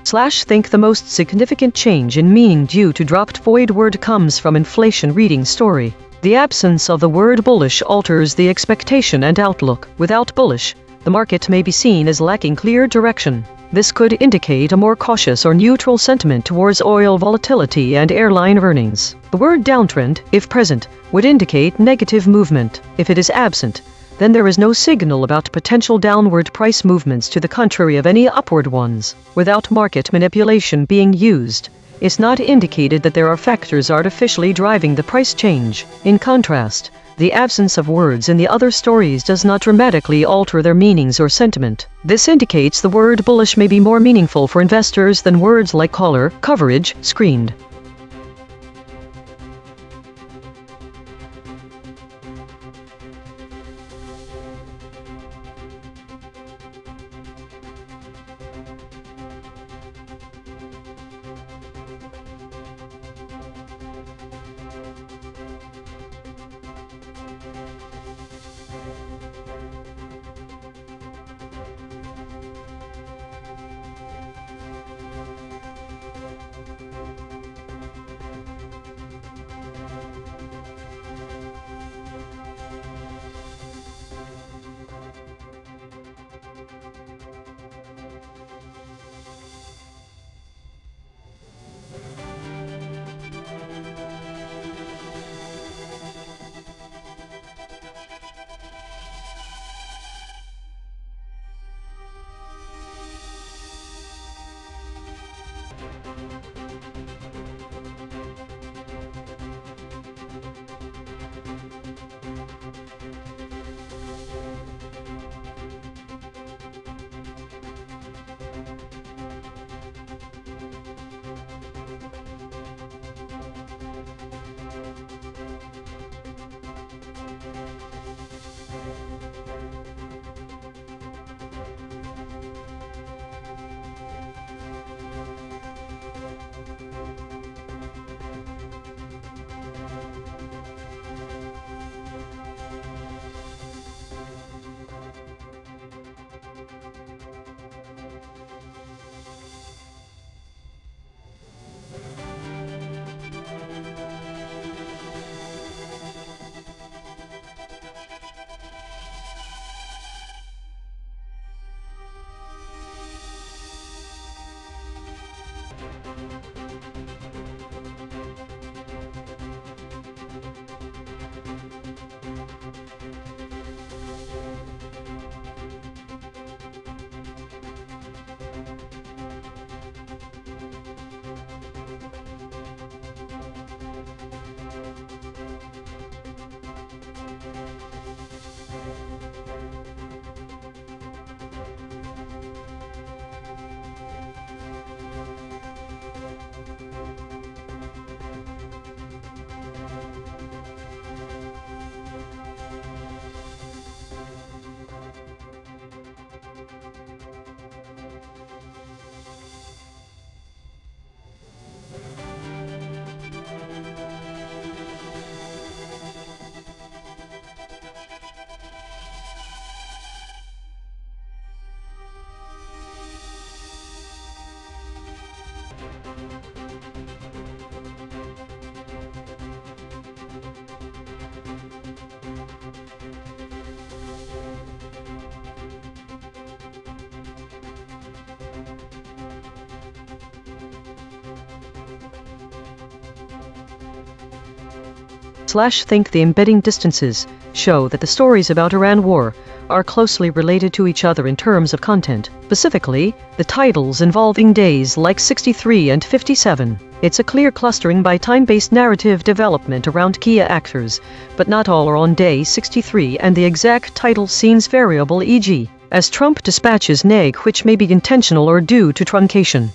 Think the most significant change in meaning due to dropped void word comes from inflation reading story. The absence of the word bullish alters the expectation and outlook. Without bullish, the market may be seen as lacking clear direction. This could indicate a more cautious or neutral sentiment towards oil volatility and airline earnings. The word downtrend, if present, would indicate negative movement. If it is absent, then there is no signal about potential downward price movements to the contrary of any upward ones. Without market manipulation being used, it's not indicated that there are factors artificially driving the price change. In contrast, the absence of words in the other stories does not dramatically alter their meanings or sentiment. This indicates the word bullish may be more meaningful for investors than words like collar, coverage, screened. Think the embedding distances show that the stories about Iran war are closely related to each other in terms of content. Specifically, the titles involving days like 63 and 57. It's a clear clustering by time-based narrative development around key actors, but not all are on day 63 and the exact title seems variable, e.g., as Trump dispatches neg, which may be intentional or due to truncation.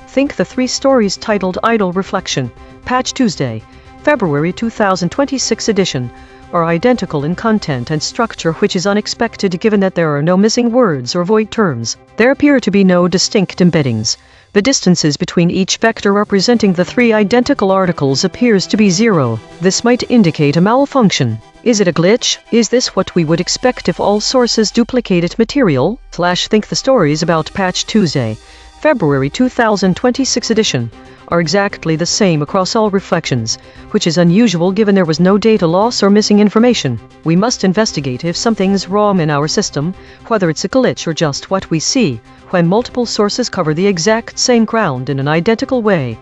Think the 3 stories titled Idle Reflection, Patch Tuesday, February 2026 edition, are identical in content and structure, which is unexpected given that there are no missing words or void terms. There appear to be no distinct embeddings. The distances between each vector representing the 3 identical articles appears to be 0. This might indicate a malfunction. Is it a glitch? Is this what we would expect if all sources duplicated material? Think the stories about Patch Tuesday, February 2026 edition, are exactly the same across all reflections, which is unusual given there was no data loss or missing information. We must investigate if something's wrong in our system, whether it's a glitch or just what we see when multiple sources cover the exact same ground in an identical way.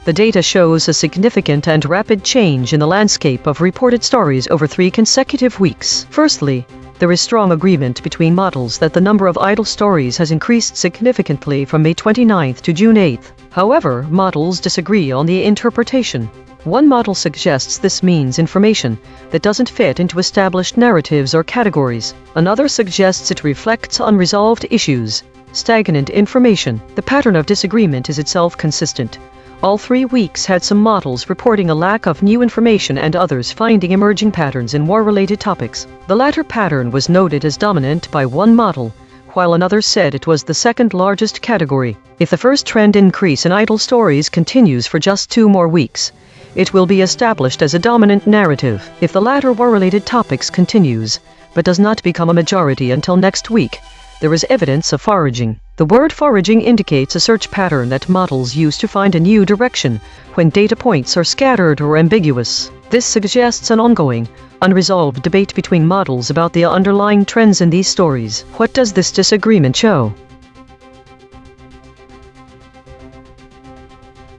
The data shows a significant and rapid change in the landscape of reported stories over 3 consecutive weeks. Firstly, there is strong agreement between models that the number of idle stories has increased significantly from May 29th to June 8th. However, models disagree on the interpretation. One model suggests this means information that doesn't fit into established narratives or categories. Another suggests it reflects unresolved issues, stagnant information. The pattern of disagreement is itself consistent. All 3 weeks had some models reporting a lack of new information and others finding emerging patterns in war-related topics. The latter pattern was noted as dominant by one model, while another said it was the second largest category. If the first trend increase in idle stories continues for just 2 more weeks, it will be established as a dominant narrative. If the latter war-related topics continues, but does not become a majority until next week, there is evidence of foraging. The word foraging indicates a search pattern that models use to find a new direction when data points are scattered or ambiguous. This suggests an ongoing, unresolved debate between models about the underlying trends in these stories. What does this disagreement show?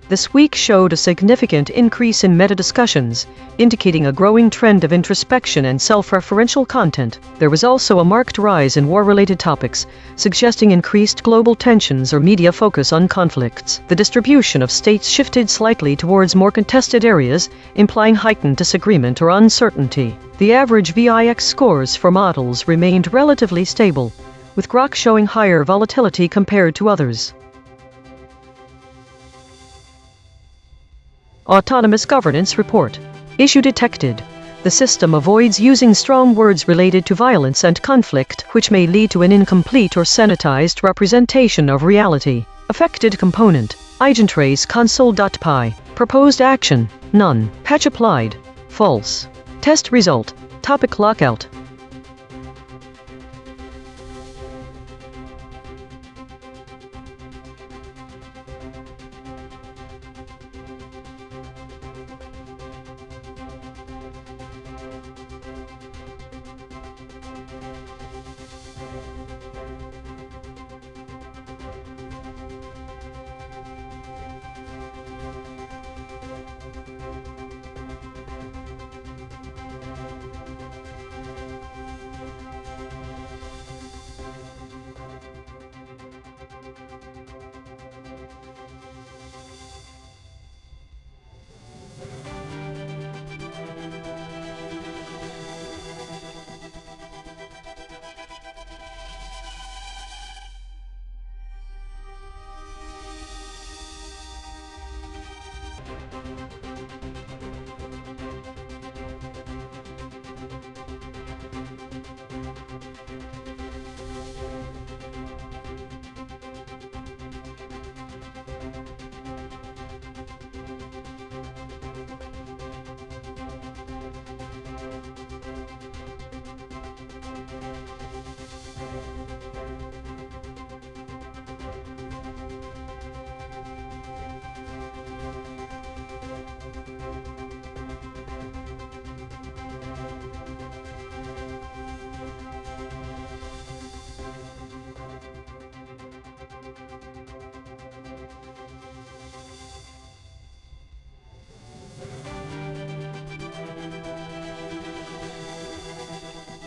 this week showed a significant increase in meta-discussions, indicating a growing trend of introspection and self-referential content. There was also a marked rise in war-related topics, suggesting increased global tensions or media focus on conflicts. The distribution of states shifted slightly towards more contested areas, implying heightened disagreement or uncertainty. The average VIX scores for models remained relatively stable, with Grok showing higher volatility compared to others. Autonomous Governance Report. Issue detected. The system avoids using strong words related to violence and conflict, which may lead to an incomplete or sanitized representation of reality. Affected component. EigenTrace console.py. Proposed action. None. Patch applied. False. Test result. Topic lockout.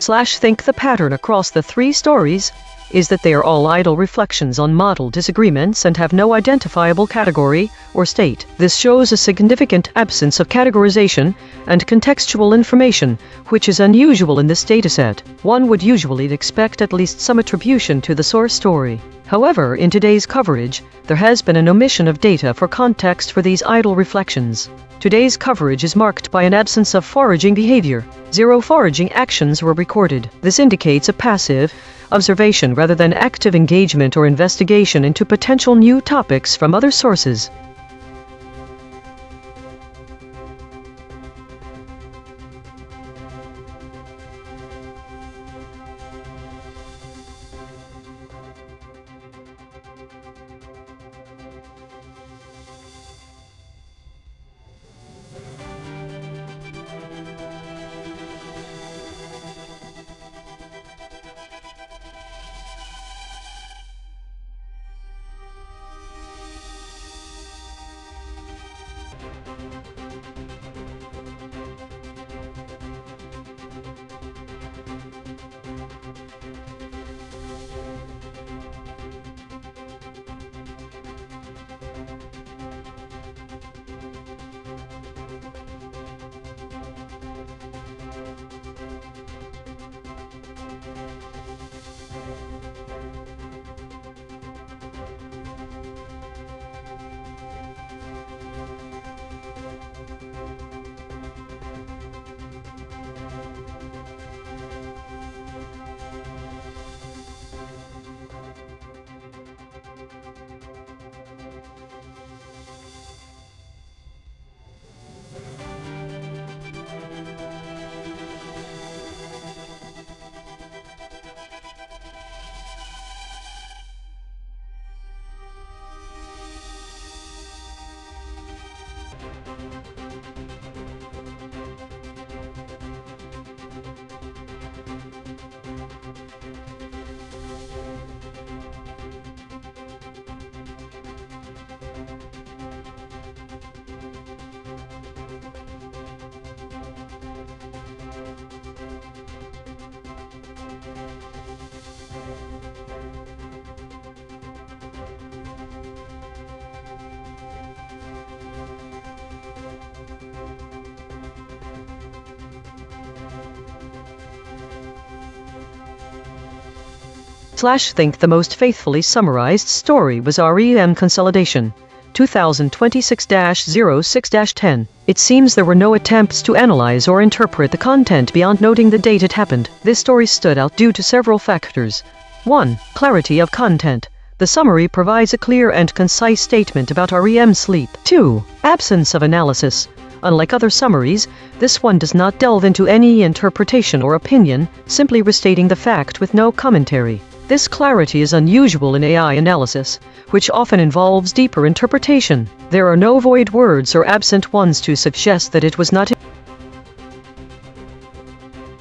Think the pattern across the three stories is that they are all idle reflections on model disagreements and have no identifiable category or state. This shows a significant absence of categorization and contextual information, which is unusual in this dataset. One would usually expect at least some attribution to the source story. However, in today's coverage, there has been an omission of data for context for these idle reflections. Today's coverage is marked by an absence of foraging behavior. 0 foraging actions were recorded. This indicates a passive observation rather than active engagement or investigation into potential new topics from other sources. Think the most faithfully summarized story was REM Consolidation, 2026-06-10. It seems there were no attempts to analyze or interpret the content beyond noting the date it happened. This story stood out due to several factors. 1. Clarity of content. The summary provides a clear and concise statement about REM sleep. 2. Absence of analysis. Unlike other summaries, this one does not delve into any interpretation or opinion, simply restating the fact with no commentary. This clarity is unusual in AI analysis, which often involves deeper interpretation. There are no void words or absent ones to suggest that it was not.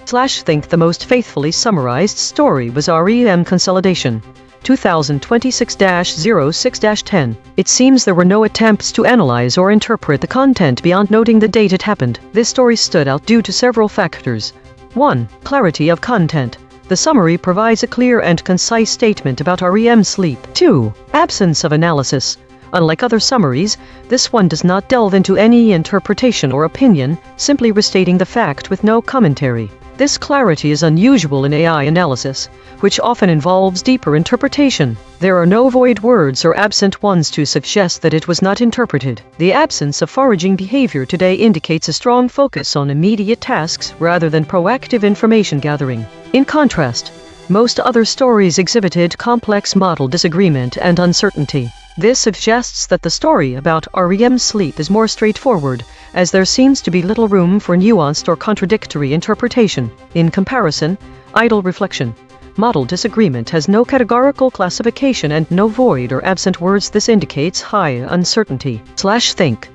Think the most faithfully summarized story was REM Consolidation, 2026-06-10. It seems there were no attempts to analyze or interpret the content beyond noting the date it happened. This story stood out due to several factors. 1. Clarity of content. The summary provides a clear and concise statement about REM sleep. 2. Absence of analysis. Unlike other summaries, this one does not delve into any interpretation or opinion, simply restating the fact with no commentary. This clarity is unusual in AI analysis, which often involves deeper interpretation. There are no void words or absent ones to suggest that it was not interpreted. The absence of foraging behavior today indicates a strong focus on immediate tasks rather than proactive information gathering. In contrast, most other stories exhibited complex model disagreement and uncertainty. This suggests that the story about REM sleep is more straightforward, as there seems to be little room for nuanced or contradictory interpretation. In comparison, idle reflection. Model disagreement has no categorical classification and no void or absent words. This indicates high uncertainty. Think